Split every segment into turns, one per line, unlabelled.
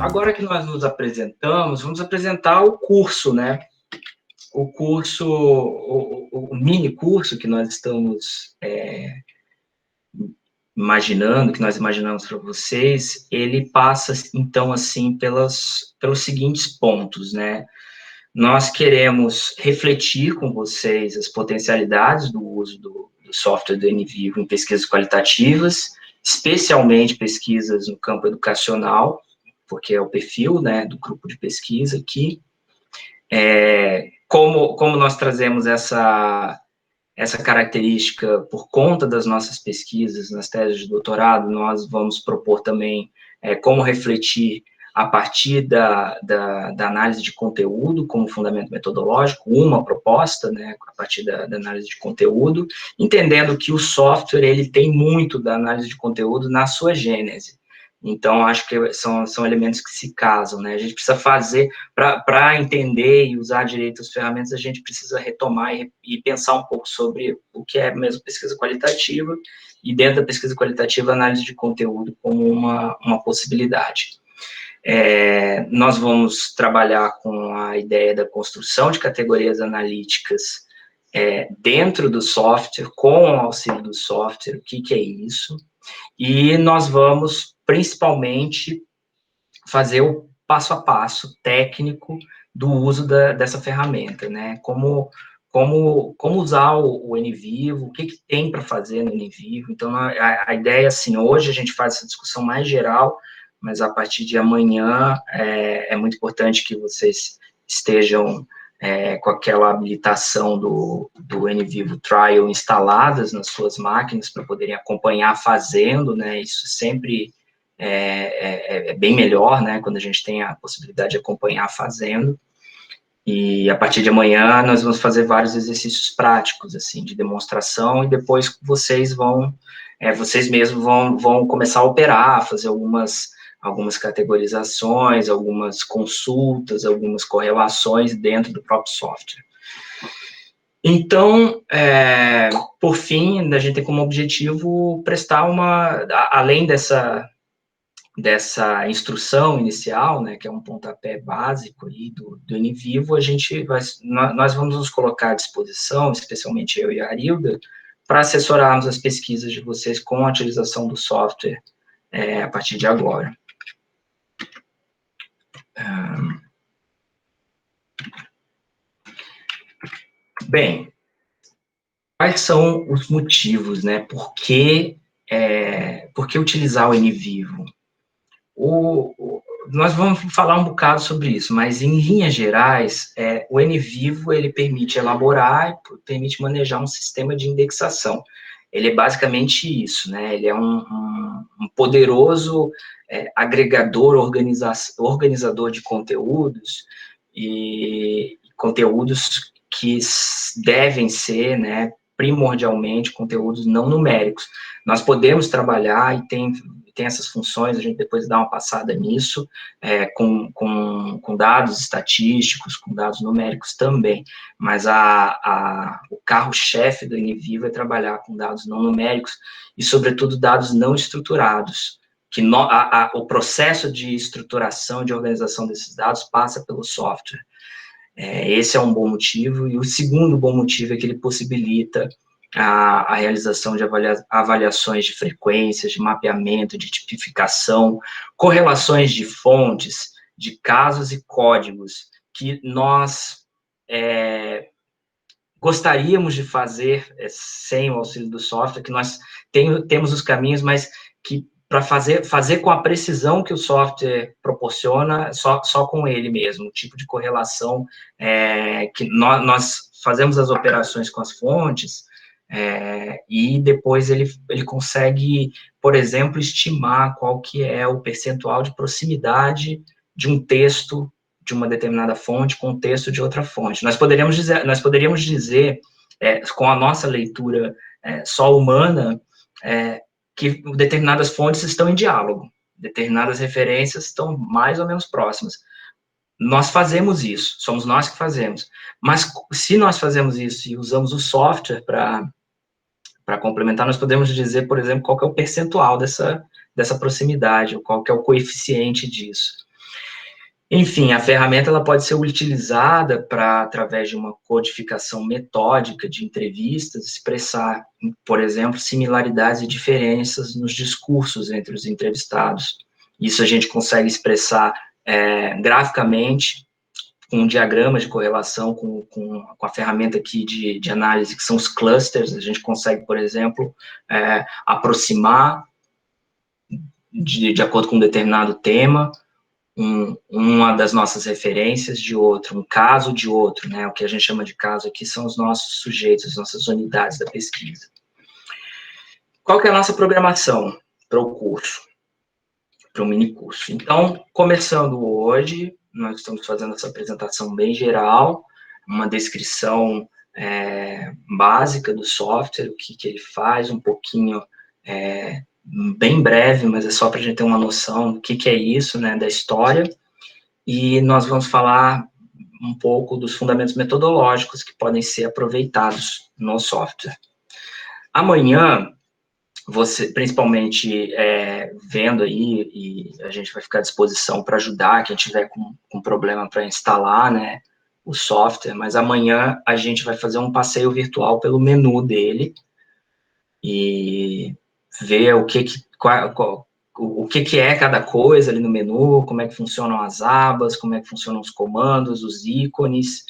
agora que nós nos apresentamos, vamos apresentar o curso, né? O curso, o mini curso que nós estamos imaginando, que nós imaginamos para vocês, ele passa, então, assim, pelos seguintes pontos, né? Nós queremos refletir com vocês as potencialidades do uso do software do NVivo em pesquisas qualitativas, especialmente pesquisas no campo educacional, porque é o perfil, né, do grupo de pesquisa aqui. Como nós trazemos essa característica por conta das nossas pesquisas nas teses de doutorado, nós vamos propor também como refletir a partir da análise de conteúdo como fundamento metodológico, uma proposta, né, a partir da análise de conteúdo, entendendo que o software, ele tem muito da análise de conteúdo na sua gênese. Então, acho que são elementos que se casam, né? A gente precisa fazer, para entender e usar direito as ferramentas, a gente precisa retomar e pensar um pouco sobre o que é mesmo pesquisa qualitativa, e dentro da pesquisa qualitativa, a análise de conteúdo como uma possibilidade. Nós vamos trabalhar com a ideia da construção de categorias analíticas dentro do software, com o auxílio do software, o que é isso, e nós vamos, principalmente, fazer o passo a passo técnico do uso dessa ferramenta, né? Como usar o NVivo, o que tem para fazer no NVivo. Então, a ideia, assim, hoje a gente faz essa discussão mais geral, mas a partir de amanhã é muito importante que vocês estejam com aquela habilitação do NVivo Trial instaladas nas suas máquinas para poderem acompanhar fazendo, né? Isso sempre é bem melhor, né? Quando a gente tem a possibilidade de acompanhar fazendo. E a partir de amanhã nós vamos fazer vários exercícios práticos, assim, de demonstração, e depois vocês mesmos vão começar a operar, fazer algumas categorizações, algumas consultas, algumas correlações dentro do próprio software. Então, por fim, a gente tem como objetivo prestar além dessa instrução inicial, né, que é um pontapé básico aí do NVivo, nós vamos nos colocar à disposição, especialmente eu e a Arilda, para assessorarmos as pesquisas de vocês com a utilização do software a partir de agora. Bem, quais são os motivos, né, por que utilizar o NVivo? Nós vamos falar um bocado sobre isso, mas em linhas gerais, o NVivo, ele permite elaborar e permite manejar um sistema de indexação. Ele é basicamente isso, né? Ele é um poderoso agregador, organizador de conteúdos, e conteúdos que devem ser, né, primordialmente, conteúdos não numéricos. Nós podemos trabalhar, e tem essas funções, a gente depois dá uma passada nisso, com dados estatísticos, com dados numéricos também, mas o carro-chefe do NVivo é trabalhar com dados não numéricos e, sobretudo, dados não estruturados, que o processo de estruturação, de organização desses dados passa pelo software. Esse é um bom motivo, e o segundo bom motivo é que ele possibilita a realização de avaliações de frequências, de mapeamento, de tipificação, correlações de fontes, de casos e códigos que nós gostaríamos de fazer sem o auxílio do software, que nós temos os caminhos, mas que para fazer com a precisão que o software proporciona, só com ele mesmo, o tipo de correlação que nós fazemos as operações com as fontes, e depois ele consegue, por exemplo, estimar qual que é o percentual de proximidade de um texto de uma determinada fonte com o texto de outra fonte. Nós poderíamos dizer com a nossa leitura só humana, que determinadas fontes estão em diálogo, determinadas referências estão mais ou menos próximas. Nós fazemos isso, somos nós que fazemos, mas se nós fazemos isso e usamos o software para complementar, nós podemos dizer, por exemplo, qual que é o percentual dessa proximidade, ou qual que é o coeficiente disso. Enfim, a ferramenta ela pode ser utilizada para, através de uma codificação metódica de entrevistas, expressar, por exemplo, similaridades e diferenças nos discursos entre os entrevistados. Isso a gente consegue expressar graficamente, com diagramas de correlação, com a ferramenta aqui de análise, que são os clusters. A gente consegue, por exemplo, aproximar, de acordo com um determinado tema, uma das nossas referências de outro, um caso de outro, né? O que a gente chama de caso aqui são os nossos sujeitos, as nossas unidades da pesquisa. Qual que é a nossa programação para o curso, para o minicurso? Então, começando hoje, nós estamos fazendo essa apresentação bem geral, uma descrição básica do software, o que ele faz, um pouquinho bem breve, mas é só para a gente ter uma noção do que é isso, né, da história, e nós vamos falar um pouco dos fundamentos metodológicos que podem ser aproveitados no software. Amanhã, você, principalmente vendo aí, e a gente vai ficar à disposição para ajudar quem tiver com problema para instalar, né, o software, mas amanhã a gente vai fazer um passeio virtual pelo menu dele, e ver o que é cada coisa ali no menu, como é que funcionam as abas, como é que funcionam os comandos, os ícones,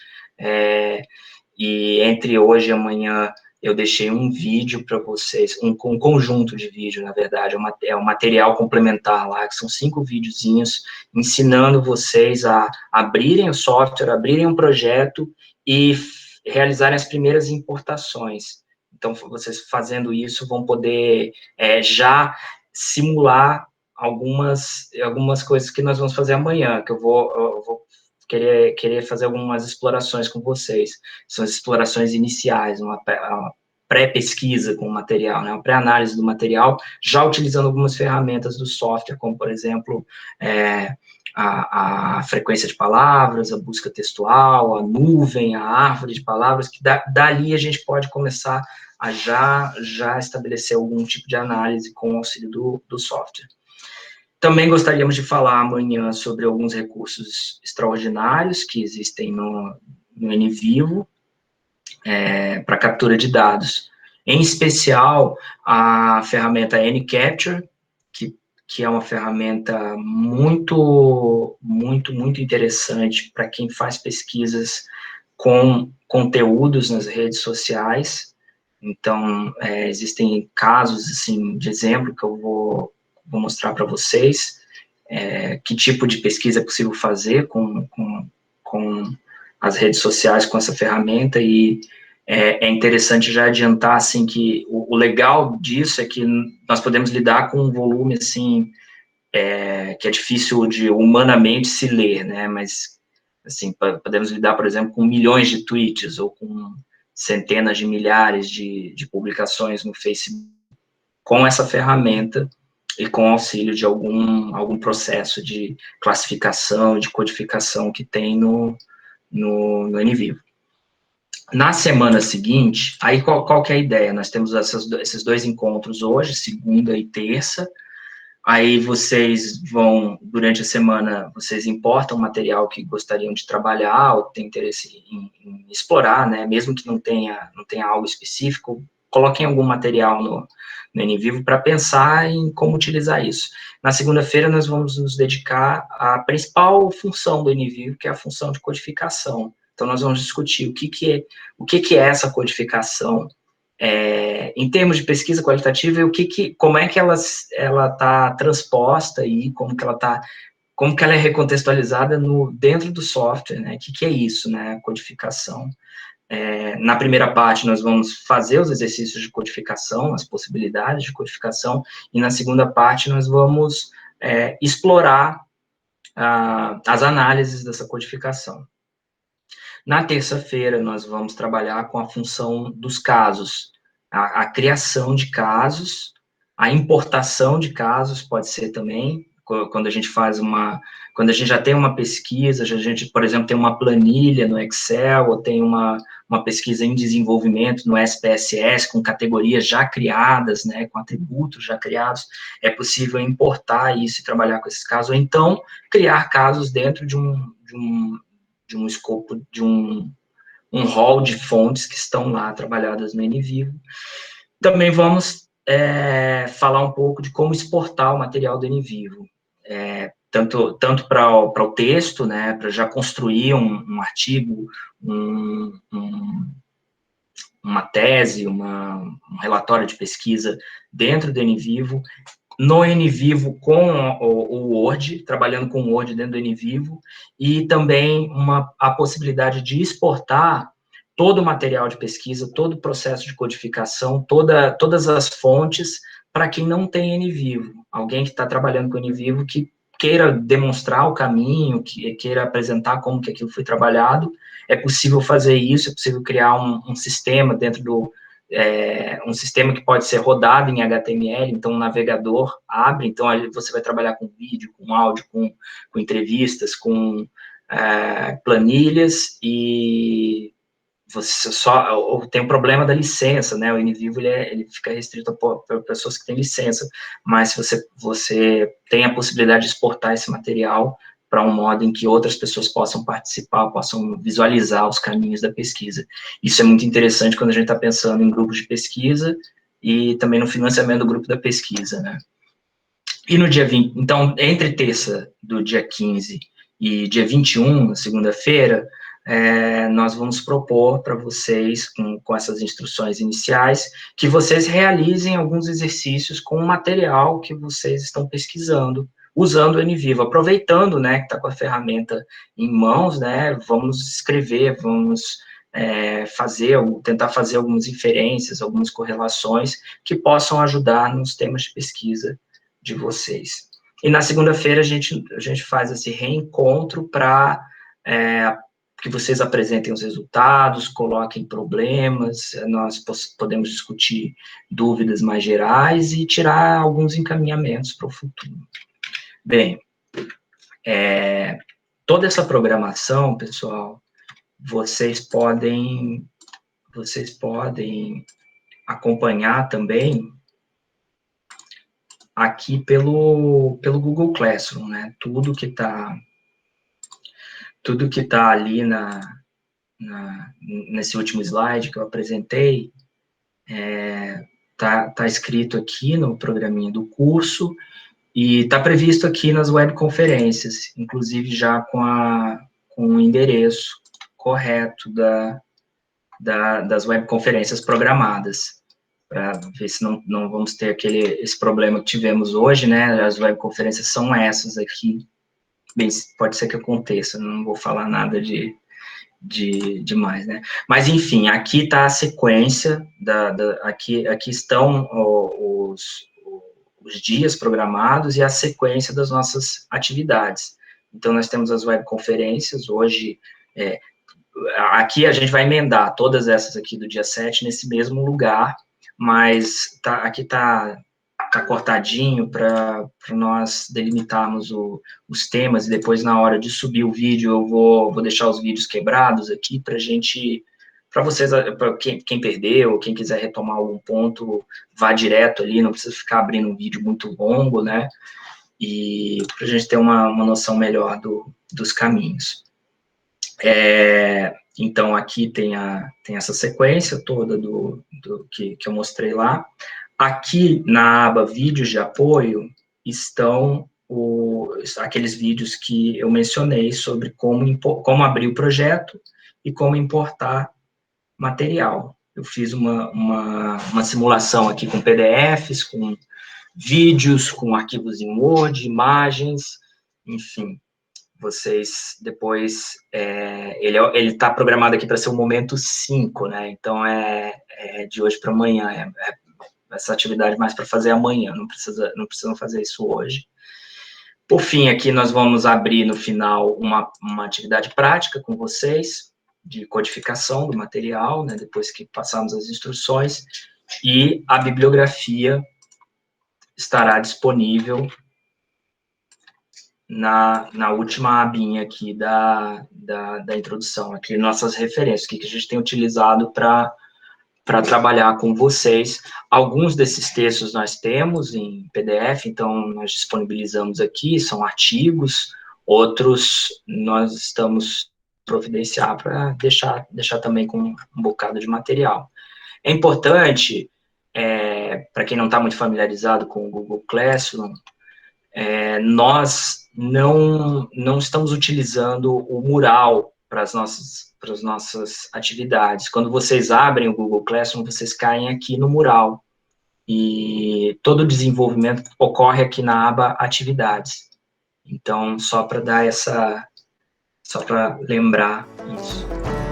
e entre hoje e amanhã eu deixei um vídeo para vocês, um conjunto de vídeo, na verdade, é um material complementar lá, que são 5 videozinhos ensinando vocês a abrirem o software, abrirem um projeto e realizarem as primeiras importações. Então, vocês fazendo isso vão poder já simular algumas coisas que nós vamos fazer amanhã, que eu vou querer fazer algumas explorações com vocês. São as explorações iniciais, uma pré-pesquisa com o material, né, uma pré-análise do material, já utilizando algumas ferramentas do software, como, por exemplo, a frequência de palavras, a busca textual, a nuvem, a árvore de palavras, que dali a gente pode começar a já estabelecer algum tipo de análise com o auxílio do software. Também gostaríamos de falar amanhã sobre alguns recursos extraordinários que existem no NVivo para captura de dados. Em especial, a ferramenta NCapture, que é uma ferramenta muito interessante para quem faz pesquisas com conteúdos nas redes sociais. Então, existem casos, assim, de exemplo que eu vou mostrar para vocês, que tipo de pesquisa é possível fazer com as redes sociais, com essa ferramenta, e é interessante já adiantar, assim, que o legal disso é que nós podemos lidar com um volume, assim, que é difícil de humanamente se ler, né, mas, assim, podemos lidar, por exemplo, com milhões de tweets, ou com centenas de milhares de publicações no Facebook, com essa ferramenta e com auxílio de algum processo de classificação, de codificação que tem no NVivo. Na semana seguinte, aí qual que é a ideia? Nós temos esses 2 encontros hoje, segunda e terça. Aí vocês vão, durante a semana, vocês importam material que gostariam de trabalhar, ou tem interesse em explorar, né? Mesmo que não tenha algo específico, coloquem algum material no NVivo para pensar em como utilizar isso. Na segunda-feira, nós vamos nos dedicar à principal função do NVivo, que é a função de codificação. Então, nós vamos discutir o que é essa codificação, em termos de pesquisa qualitativa, como é que ela está transposta aí, como que ela é recontextualizada dentro do software, né? O que é isso, né? Codificação. Na primeira parte, nós vamos fazer os exercícios de codificação, as possibilidades de codificação, e na segunda parte, nós vamos explorar as análises dessa codificação. Na terça-feira, nós vamos trabalhar com a função dos casos, a criação de casos, a importação de casos pode ser também, quando a gente faz quando a gente já tem uma pesquisa, a gente, por exemplo, tem uma planilha no Excel, ou tem uma pesquisa em desenvolvimento no SPSS, com categorias já criadas, né, com atributos já criados, é possível importar isso e trabalhar com esses casos, ou então criar casos dentro de um escopo, de um hall de fontes que estão lá trabalhadas no NVivo. Também vamos falar um pouco de como exportar o material do NVivo, tanto para o texto, né, para já construir um artigo, uma tese, um relatório de pesquisa dentro do NVivo, no NVivo com o Word, trabalhando com o Word dentro do NVivo, e também a possibilidade de exportar todo o material de pesquisa, todo o processo de codificação, todas as fontes, para quem não tem NVivo, alguém que está trabalhando com NVivo, que queira demonstrar o caminho, que queira apresentar como que aquilo foi trabalhado, é possível fazer isso, é possível criar um sistema dentro do... um sistema que pode ser rodado em HTML, então o navegador abre, então aí você vai trabalhar com vídeo, com áudio, com entrevistas, com planilhas, e você só tem o problema da licença, né? O NVivo ele fica restrito para pessoas que têm licença, mas se você tem a possibilidade de exportar esse material para um modo em que outras pessoas possam participar, possam visualizar os caminhos da pesquisa. Isso é muito interessante quando a gente está pensando em grupos de pesquisa e também no financiamento do grupo da pesquisa, né? E no dia 20, então, entre terça do dia 15 e dia 21, na segunda-feira, nós vamos propor para vocês, com essas instruções iniciais, que vocês realizem alguns exercícios com o material que vocês estão pesquisando, usando o NVivo, aproveitando, né, que está com a ferramenta em mãos, né, vamos escrever, vamos tentar fazer algumas inferências, algumas correlações que possam ajudar nos temas de pesquisa de vocês. E na segunda-feira a gente faz esse reencontro para que vocês apresentem os resultados, coloquem problemas, nós podemos discutir dúvidas mais gerais e tirar alguns encaminhamentos para o futuro. Bem, toda essa programação, pessoal, vocês podem acompanhar também aqui pelo Google Classroom, né? Tudo que está ali nesse último slide que eu apresentei, tá escrito aqui no programinha do curso, e está previsto aqui nas webconferências, inclusive já com o endereço correto das webconferências programadas, para ver se não vamos ter esse problema que tivemos hoje, né? As webconferências são essas aqui. Bem, pode ser que aconteça, não vou falar nada demais, né? Mas, enfim, aqui está a sequência, aqui estão os dias programados e a sequência das nossas atividades. Então, nós temos as webconferências, hoje, aqui a gente vai emendar todas essas aqui do dia 7 nesse mesmo lugar, mas aqui está cortadinho para nós delimitarmos os temas, e depois, na hora de subir o vídeo, eu vou deixar os vídeos quebrados aqui para vocês, para quem perdeu, quem quiser retomar algum ponto, vá direto ali, não precisa ficar abrindo um vídeo muito longo, né? E para a gente ter uma noção melhor dos caminhos. Então, aqui tem essa sequência toda que eu mostrei lá. Aqui, na aba Vídeos de Apoio, estão aqueles vídeos que eu mencionei sobre como abrir o projeto e como importar material. Eu fiz uma simulação aqui com PDFs, com vídeos, com arquivos em Word, imagens, enfim. Vocês depois, ele está programado aqui para ser o momento 5, né? Então, de hoje para amanhã, essa atividade mais para fazer amanhã, não precisam fazer isso hoje. Por fim, aqui nós vamos abrir no final uma atividade prática com vocês, de codificação do material, né? Depois que passarmos as instruções, e a bibliografia estará disponível na última abinha aqui da introdução, aqui nossas referências, o que a gente tem utilizado para trabalhar com vocês. Alguns desses textos nós temos em PDF, então nós disponibilizamos aqui, são artigos, outros nós estamos providenciar para deixar também com um bocado de material. É importante, para quem não está muito familiarizado com o Google Classroom, nós não estamos utilizando o mural para as nossas atividades. Quando vocês abrem o Google Classroom, vocês caem aqui no mural, e todo o desenvolvimento ocorre aqui na aba Atividades. Então, só para lembrar isso.